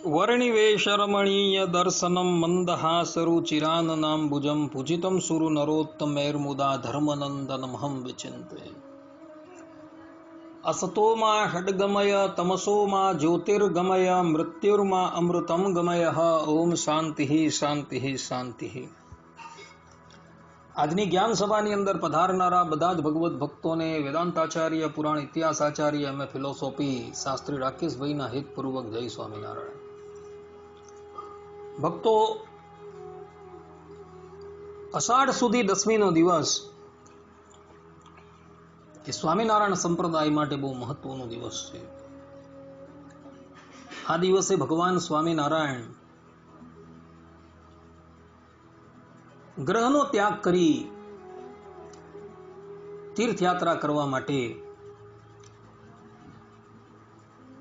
वर्णिवेशरमणीय दर्शनं मन्दहासरुचिराननाम्बुजं पूजितं सुरु नरोत्तमैर्मुदा धर्मनन्दनमहं विचिन्ते। असतो मा षड्गमय तमसो मा ज्योतिर्गमय मृत्युर्मा अमृतं गमय। ओम शांति शांति शांति। આજની જ્ઞાન સભાની અંદર પધારનારા બધા જ ભગવત ભક્તોને વેદાંતાચાર્ય પુરાણ ઇતિહાસાચાર્ય એમએ ફિલોસોફી શાસ્ત્રી રાકેશભાઈના હિતપૂર્વક જય સ્વામિનારાયણ। ભક્તો, અષાઢ સુધી દસમીનો દિવસ એ સ્વામિનારાયણ સંપ્રદાય માટે બહુ મહત્વનો દિવસ છે। આ દિવસે ભગવાન સ્વામિનારાયણ ગ્રહનો ત્યાગ કરી તીર્થયાત્રા કરવા માટે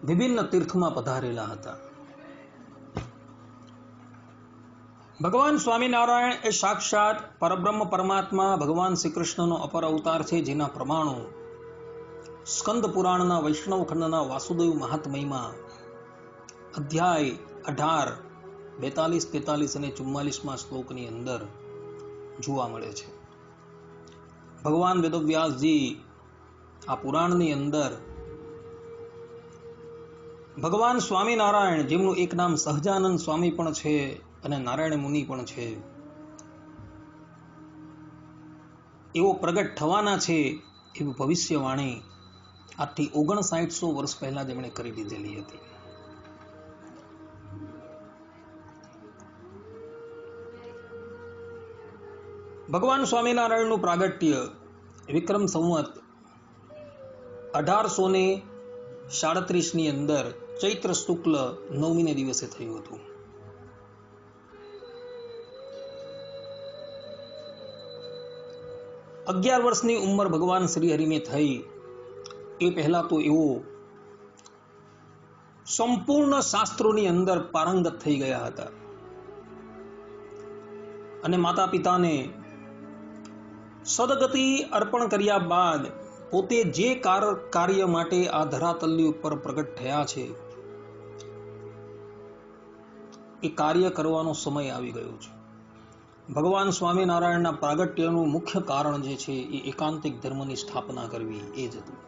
વિભિન્ન તીર્થમાં પધારેલા હતા। ભગવાન સ્વામિનારાયણ એ સાક્ષાત પરબ્રહ્મ પરમાત્મા ભગવાન શ્રી કૃષ્ણનો અપર અવતાર છે, જેના પ્રમાણો સ્કંદ પુરાણના વૈષ્ણવ ખંડના વાસુદેવ મહાત્મયમાં અધ્યાય 18, 42, 43 અને 44માં શ્લોકની અંદર જોવા મળે છે। ભગવાન વેદવ્યાસજી આ પુરાણની અંદર ભગવાન સ્વામિનારાયણ, જેમનું એક નામ સહજાનંદ સ્વામી પણ છે અને નારાયણ મુનિ પણ છે, એવો પ્રગટ થવાના છે એવી ભવિષ્યવાણી આજથી 5900 વર્ષ પહેલા તેમણે કરી દીધેલી હતી। ભગવાન સ્વામિનારાયણનું પ્રાગટ્ય વિક્રમ સંવત 1837 ની અંદર ચૈત્ર શુક્લ 9મીને દિવસે થયું હતું। અગિયાર વર્ષની ઉંમર ભગવાન શ્રી હરિને થઈ એ પહેલા તો એવો સંપૂર્ણ શાસ્ત્રોની અંદર પારંગત થઈ ગયા હતા અને માતા પિતાને સદગતિ અર્પણ કર્યા બાદ પોતે જે કાર્ય માટે આ ધરાતલ્ય ઉપર પ્રગટ થયા છે એ કાર્ય કરવાનો સમય આવી ગયો છે। ભગવાન સ્વામિનારાયણના પ્રાગટ્યનું મુખ્ય કારણ જે છે એ એકાંતિક ધર્મની સ્થાપના કરવી એ જ હતું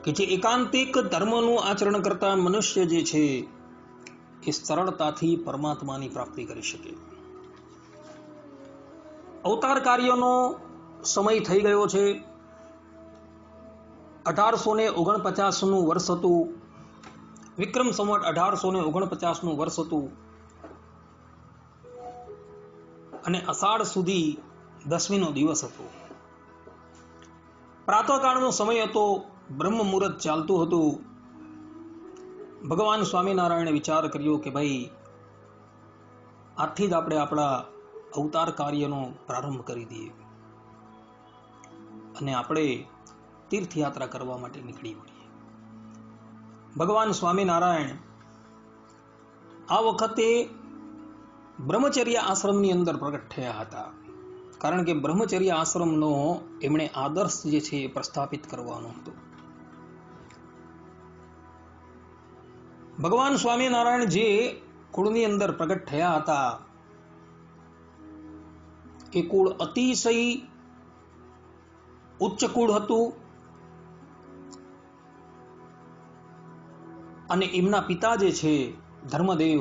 કે જે એકાંતિક ધર્મનું આચરણ કરતા મનુષ્ય જે છે એ સરળતાથી પરમાત્માની પ્રાપ્તિ કરી શકે। અવતાર કાર્યનો સમય થઈ ગયો છે। 1849નું વર્ષ હતું, વિક્રમ સંવત 1849નું વર્ષ હતું અને અષાઢ સુધી દસમીનો દિવસ હતો। પ્રાતઃકાળનો સમય હતો, બ્રહ્મ મુહૂર્ત ચાલતું હતું। ભગવાન સ્વામિનારાયણે વિચાર કર્યો કે ભાઈ, આજથી જ આપણે આપણા અવતાર કાર્યનો પ્રારંભ કરી દઈએ અને આપણે તીર્થયાત્રા કરવા માટે નીકળી પડીએ। ભગવાન સ્વામિનારાયણ આ વખતે બ્રહ્મચર્ય આશ્રમની અંદર પ્રગટ થયા હતા, કારણ કે બ્રહ્મચર્ય આશ્રમનો એમણે આદર્શ જે છે એ પ્રસ્થાપિત કરવાનો હતો। ભગવાન સ્વામિનારાયણ જે કુળની અંદર પ્રગટ થયા હતા એ કુળ અતિશય ઉચ્ચ કુળ હતું અને એમના પિતા જે છે ધર્મદેવ,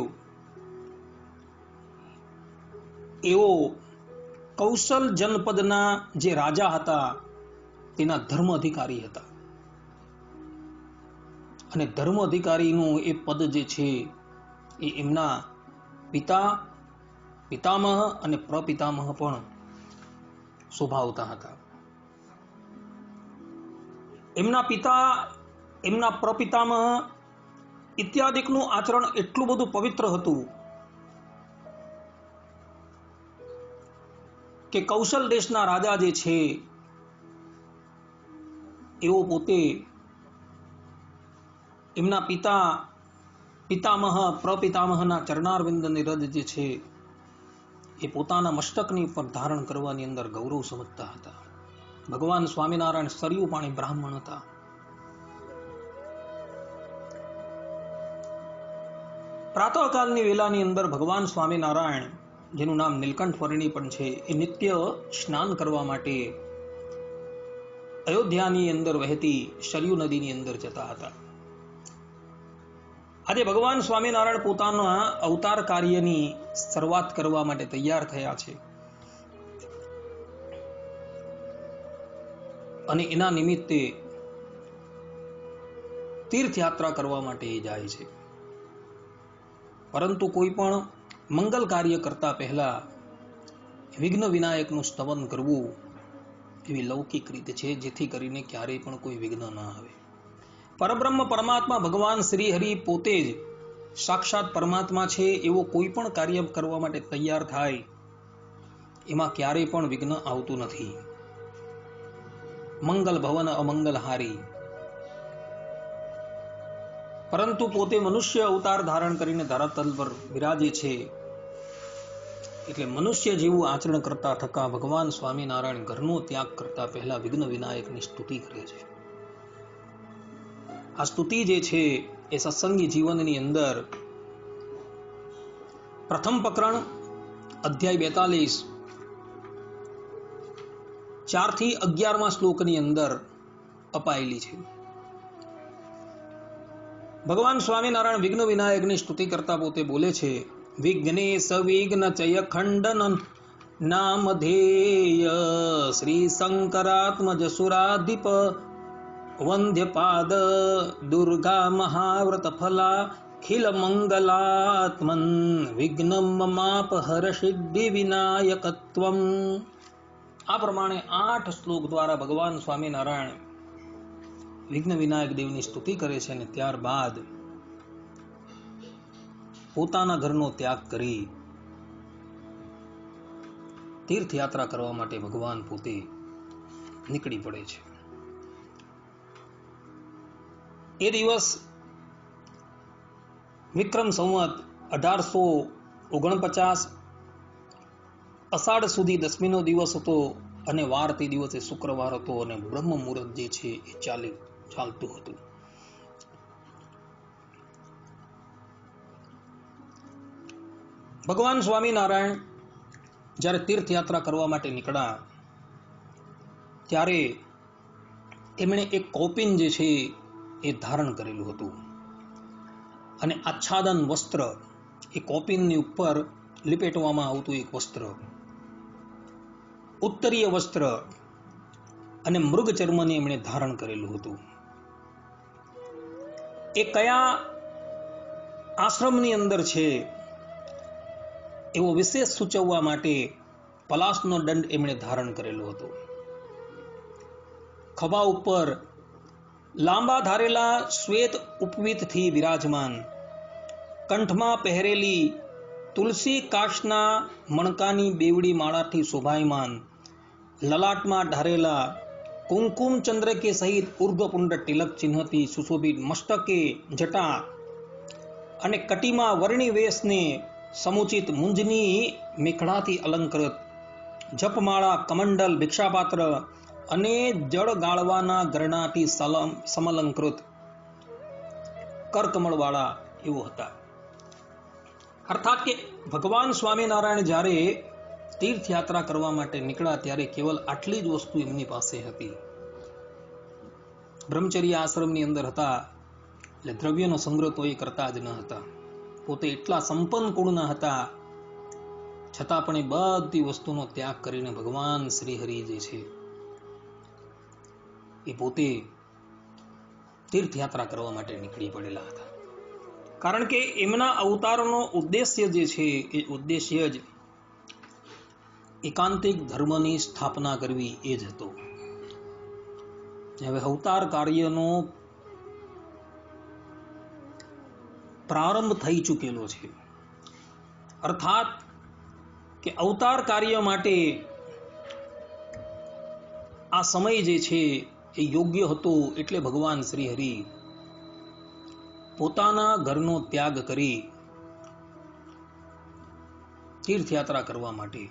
એવો કૌશલ જનપદના જે રાજા હતા તેના ધર્મ અધિકારી હતા અને ધર્મ અધિકારીનું એ પદ જે છે એ એમના પિતા, પિતામહ અને પ્રપિતામહ પણ શોભાવતા હતા। એમના પિતા, એમના પ્રપિતામહ ઇત્યાદિકનું આચરણ એટલું બધું પવિત્ર હતું કે કૌશલ દેશના રાજા જે છે એવો પોતે એમના પિતા, પિતામહ, પ્રપિતામહના ચરણારવિંદની રજ જે છે એ પોતાના મસ્તકની ઉપર ધારણ કરવાની અંદર ગૌરવ સમજતા હતા। ભગવાન સ્વામિનારાયણ સરયુ પાણી બ્રાહ્મણ હતા। પ્રાતઃકાળની વેલાની અંદર ભગવાન સ્વામિનારાયણ, જેનું નામ નીલકંઠ વર્ણી પણ છે, એ નિત્ય સ્નાન કરવા માટે અયોધ્યાની અંદર વહેતી સરયુ નદીની અંદર જતા હતા. આજે ભગવાન સ્વામિનારાયણ પોતાના અવતાર કાર્યની શરૂઆત કરવા માટે તૈયાર થયા છે અને એના નિમિત્તે તીર્થયાત્રા કરવા માટે એ જાય છે. પરંતુ કોઈ પણ મંગલ કાર્ય કરતા પહેલા વિઘ્ન વિનાયકનું સ્તવન કરવું એવી લૌકિક રીત છે, જેથી કરીને ક્યારેય પણ કોઈ વિઘ્ન ન આવે. પરબ્રહ્મ પરમાત્મા ભગવાન શ્રી હરિ પોતે જ સાક્ષાત પરમાત્મા છે, એવો કોઈ પણ કાર્ય કરવા માટે તૈયાર થાય એમાં ક્યારેય પણ વિઘ્ન આવતું નથી. મંગલ ભવન અમંગલ હારી. પરંતુ પોતે મનુષ્ય અવતાર ધારણ કરીને ધરાતલ પર બિરાજે છે, એટલે મનુષ્ય જેવું આચરણ કરતા થકા ભગવાન સ્વામિનારાયણ ઘરનો ત્યાગ કરતા પહેલા વિઘ્ન વિનાયકની સ્તુતિ કરે છે. આ સ્તુતિ જે છે એ સત્સંગી જીવનની અંદર પ્રથમ પ્રકરણ અધ્યાય 42 4 થી 11 શ્લોકની અંદર અપાયેલી છે. ભગવાન સ્વામિનારાયણ વિઘ્ન વિનાયકની સ્તુતિ કરતા પોતે બોલે છે, વિઘ્નેશ વિઘ્ન ચય ખંડન નામધેય શ્રી શંકરાત્મજ સુરાધિપ વંદ્યપાદ દુર્ગા મહાવ્રત ફલા ખિલ મંગલાત્મન વિઘ્ન મમાપ હર સિદ્ધિ વિનાયકત્વમ. આ પ્રમાણે 8 શ્લોક દ્વારા ભગવાન સ્વામિનારાયણ વિઘ્ન વિનાયક દેવની સ્તુતિ કરે છે અને ત્યારબાદ પોતાના ઘરનો ત્યાગ કરી તીર્થયાત્રા કરવા માટે ભગવાન પોતે નીકળી પડે છે. એ દિવસ વિક્રમ સંવત 1849 અષાઢ સુધી 10મીનો દિવસ હતો અને વાર તે દિવસે શુક્રવાર હતો અને બ્રહ્મ મુહૂર્ત જે છે એ ચાલતું હતું. ભગવાન સ્વામિનારાયણ જ્યારે તીર્થયાત્રા કરવા માટે નીકળ્યા ત્યારે એમણે એક કૌપિન જે છે એ ધારણ કરેલું હતું અને આચ્છાદન વસ્ત્ર, એ કૌપિનની ઉપર લીપેટવામાં આવતું એક વસ્ત્ર, ઉત્તરીય વસ્ત્ર અને મૃગ ચર્મને એમણે ધારણ કરેલું હતું. એ કયા આશ્રમની અંદર છે એવો વિશેષ સૂચવવા માટે પલાશનો દંડ એમણે ધારણ કરેલો હતો. ખભા ઉપર લાંબા ધારેલા શ્વેત ઉપવીતથી વિરાજમાન, કંઠમાં પહેરેલી તુલસી કાશના મણકાની બેવડી માળાથી શોભાયમાન, લલાટમાં ઢારેલા કુમકુમ ચંદ્રકે સહિત ઉર્ધ્વપુંડ તિલક ચિહ્નથી સુશોભિત મસ્તકે જટા અને કટીમાં વર્ણી વેશને સમુચિત મુંજની મેખડાથી અલંકૃત, જપમાળા, કમંડલ, ભિક્ષાપાત્ર અને જળ ગાળવાના ગરણાથી સમલંકૃત કરકમળવાળા એવો હતા. અર્થાત કે ભગવાન સ્વામિનારાયણ જ્યારે તીર્થયાત્રા કરવા માટે નીકળ્યા ત્યારે કેવલ આટલી જ વસ્તુ એમની પાસે હતી. બ્રહ્મચર્ય આશ્રમની અંદર હતા એટલે દ્રવ્યનો સંગ્રહ તો એ કરતા જ ન હતા. પોતે એટલા સંપન્ન કુળના હતા, છતાં પણ એ બધી વસ્તુનો ત્યાગ કરીને ભગવાન શ્રી હરિ જે છે એ પોતે તીર્થયાત્રા કરવા માટે નીકળી પડેલા હતા. કારણ કે એમના અવતારનો ઉદ્દેશ્ય જે છે એ ઉદ્દેશ્ય જ એકાંતિક ધર્મની સ્થાપના કરવી એ જ હતો. હવે અવતાર કાર્યનો પ્રારંભ થઈ ચૂકેલો છે. અર્થાત કે અવતાર કાર્ય માટે આ સમય જે છે એ યોગ્ય હતો, એટલે ભગવાન શ્રી હરિ પોતાના ઘરનો ત્યાગ કરી તીર્થયાત્રા કરવા માટે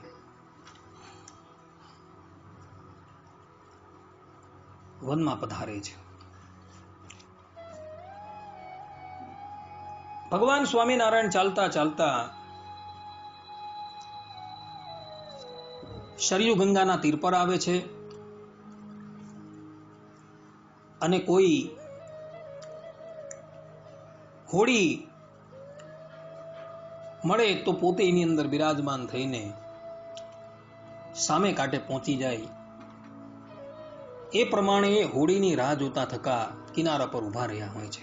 વનમાં પધારે છે. ભગવાન સ્વામિનારાયણ ચાલતા ચાલતા સરયુ ગંગાના તીર પર આવે છે અને કોઈ હોડી મળે તો પોતે એની અંદર બિરાજમાન થઈને સામે કાંઠે પહોંચી જાય એ પ્રમાણે હોડીની રાહ જોતા થકા કિનારા પર ઉભા રહ્યા હોય છે.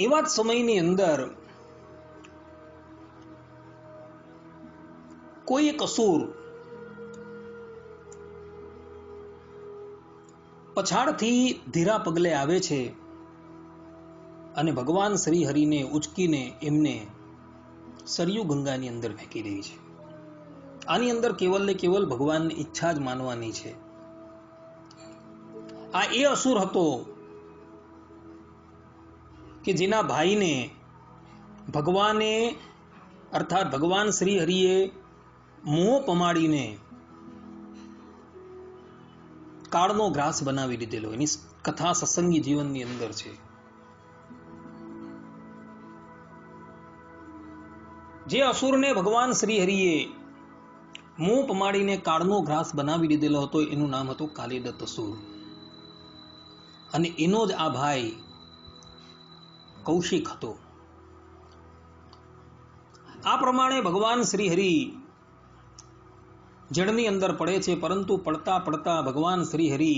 એવા જ સમયની અંદર કોઈ એક અસુર પછાડથી ધીરા પગલે આવે છે અને ભગવાન શ્રી હરિને ઉચકીને એમને સરયુ ગંગાની અંદર ફેંકી દે છે. આની અંદર કેવલ ને કેવલ ભગવાનની ઈચ્છા જ માનવાની છે. આ એ અસુર હતો કે જેના ભાઈને ભગવાને અર્થાત ભગવાન શ્રી હરિએ મોહ પમાડીને કાળનો ગ્રાસ બનાવી દીધેલો. એની કથા સત્સંગી જીવનની અંદર છે. જે અસુરને ભગવાન શ્રી હરિએ મોહ પમાડીને કાળનો ગ્રાસ બનાવી દીધેલો હતો એનું નામ હતું કાલિદત્ત અસુર. અને એનો જ આ ભાઈ કૌશિક હતો. આ પ્રમાણે ભગવાન શ્રી હરિ જળની અંદર પડે છે, પરંતુ પડતા પડતા ભગવાન શ્રી હરિ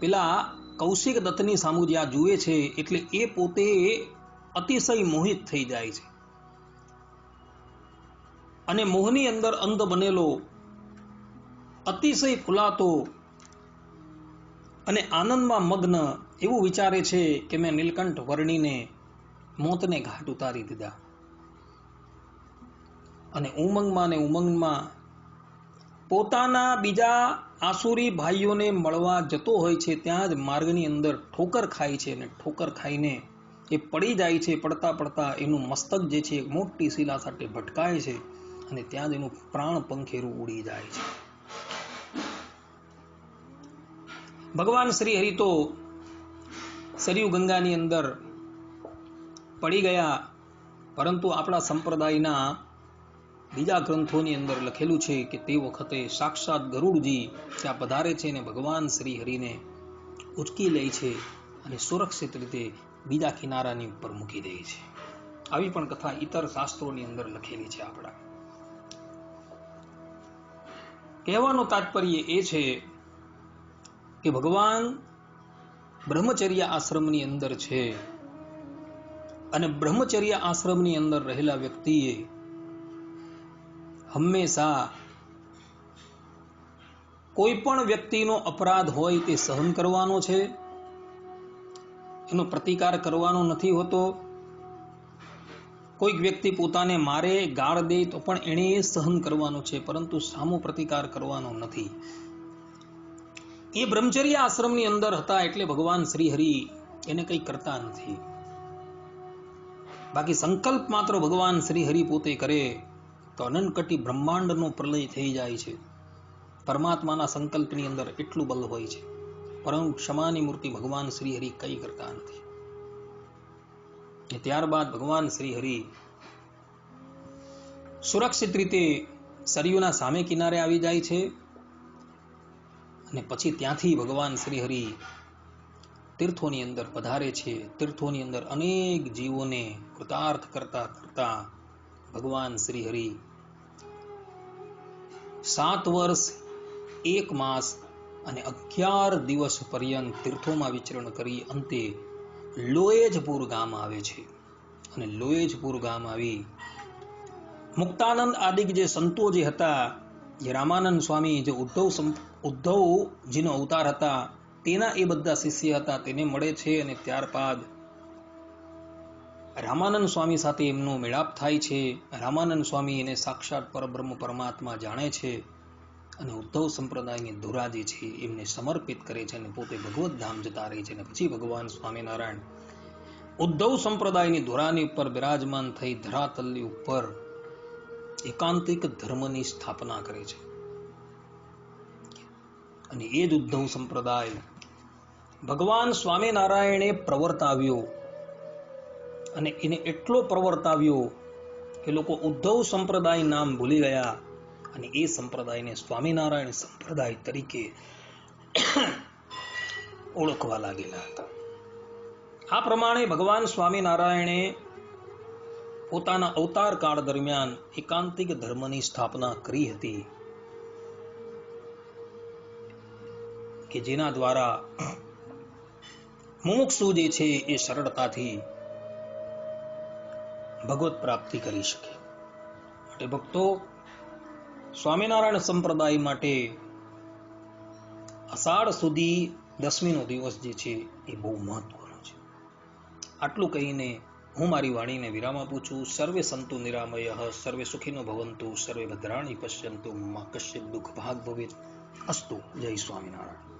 પેલા કૌશિક દત્તની સામુ જ્યાં જુએ છે એટલે એ પોતે અતિશય મોહિત થઈ જાય છે અને મોહની અંદર અંધ બનેલો, અતિશય ફૂલાતો અને આનંદમાં મગ્ન એવું વિચારે છે કે મેં નીલકંઠ વર્ણીને મોતને ઘાટ ઉતારી દીધા. અને ઉમંગમાં ને ઉમંગમાં પોતાના બીજા આસુરી ભાઈઓને મળવા જતો હોય છે. ત્યાં જ માર્ગની અંદર ઠોકર ખાય છે અને ઠોકર ખાઈને એ પડી જાય છે. પડતા પડતા એનું મસ્તક જે છે મોટી શિલા સાથે ભટકાય છે અને ત્યાં જ એનું પ્રાણ પંખેરું ઉડી જાય છે. ભગવાન શ્રી હરિ તો સરયુ ગંગાની અંદર પડી ગયા, પરંતુ આપણા સંપ્રદાયના બીજા ગ્રંથોની અંદર લખેલું છે કે તે વખતે સાક્ષાત ગરુડજી ત્યાં પધારે છે અને ભગવાન શ્રી હરિને ઉચકી લે છે અને સુરક્ષિત રીતે બીજા કિનારાની ઉપર મૂકી દે છે. આવી પણ કથા ઇતર શાસ્ત્રોની અંદર લખેલી છે. આપણા કહેવાનું તાત્પર્ય એ છે કે ભગવાન બ્રહ્મચર્ય આશ્રમની અંદર છે અને બ્રહ્મચર્ય આશ્રમની અંદર રહેલા વ્યક્તિએ હંમેશા કોઈ પણ વ્યક્તિનો અપરાધ હોય તે સહન કરવાનો છે, એનો પ્રતિકાર કરવાનો નથી હોતો. કોઈક વ્યક્તિ પોતાને મારે, ગાળ દે તો પણ એણે એ સહન કરવાનું છે, પરંતુ સામો પ્રતિકાર કરવાનો નથી. એ બ્રહ્મચર્ય આશ્રમની અંદર હતા એટલે ભગવાન શ્રી હરિ એને કંઈ કરતા નથી. બાકી સંકલ્પ માત્ર ભગવાન શ્રી હરિ પોતે કરે તો અનંતકટી બ્રહ્માંડનો પ્રલય થઈ જાય છે. પરમાત્માના સંકલ્પની અંદર એટલું બળ હોય છે, પરંતુ ક્ષમાની મૂર્તિ ભગવાન શ્રી હરિ કંઈ કરતા નથી. ત્યારબાદ ભગવાન શ્રી હરિ સુરક્ષિત રીતે સરયુના સામે કિનારે આવી જાય છે અને પછી ત્યાંથી ભગવાન શ્રી હરિ તીર્થોની અંદર પધારે છે. તીર્થોની અંદર અનેક જીવોને કૃતાર્થ કરતા કરતા ભગવાન શ્રી હરિ 7 વર્ષ 1 માસ અને 11 દિવસ પર્યંત તીર્થોમાં વિચરણ કરી અંતે લોએજપુર ગામ આવે છે. અને લોએજપુર ગામ આવી મુક્તાનંદ આદિક જે સંતો જે હતા, જે રામાનંદ સ્વામી જે ઉદ્ધવજીનો અવતાર હતા તેના એ બધા શિષ્ય હતા, તેને મળે છે. અને ત્યારબાદ રામાનંદ સ્વામી સાથે એમનો મેળાપ થાય છે. રામાનંદ સ્વામી એને સાક્ષાત પરબ્રહ્મ પરમાત્મા જાણે છે અને ઉદ્ધવ સંપ્રદાયની ધુરા જે છે એમને સમર્પિત કરે છે અને પોતે ભગવત ધામ જતા રહે છે. અને પછી ભગવાન સ્વામિનારાયણ ઉદ્ધવ સંપ્રદાયની ધુરાની ઉપર બિરાજમાન થઈ ધરાતલની ઉપર એકાંતિક ધર્મની સ્થાપના કરે છે. અને એ જ ઉદ્ધવ સંપ્રદાય ભગવાન સ્વામિનારાયણે પ્રવર્તાવ્યો અને એને એટલો પ્રવર્તાવ્યો કે લોકો ઉદ્ધવ સંપ્રદાય નામ ભૂલી ગયા અને એ સંપ્રદાયને સ્વામિનારાયણ સંપ્રદાય તરીકે ઓળખવા લાગેલા હતા. આ પ્રમાણે ભગવાન સ્વામિનારાયણે પોતાના અવતાર કાળ દરમિયાન એકાંતિક ધર્મની સ્થાપના કરી હતી કે જેના દ્વારા મુમુક્ષુ જે છે એ સરળતાથી ભગવત પ્રાપ્તિ કરી શકે. માટે ભક્તો, સ્વામિનારાયણ સંપ્રદાય માટે અષાઢ સુધી 10મીનો દિવસ જે છે એ બહુ મહત્વનો છે. આટલું કહીને હું મારી વાણીને વિરામ આપું છું. સર્વે સંતુ નિરામયઃ, સર્વે સુખીનો ભવંતુ, સર્વે ભદ્રાણી પશ્યંતુ, મા કશ્ચિત દુઃખ ભાગ ભવેત. અસ્તુ. જય સ્વામિનારાયણ.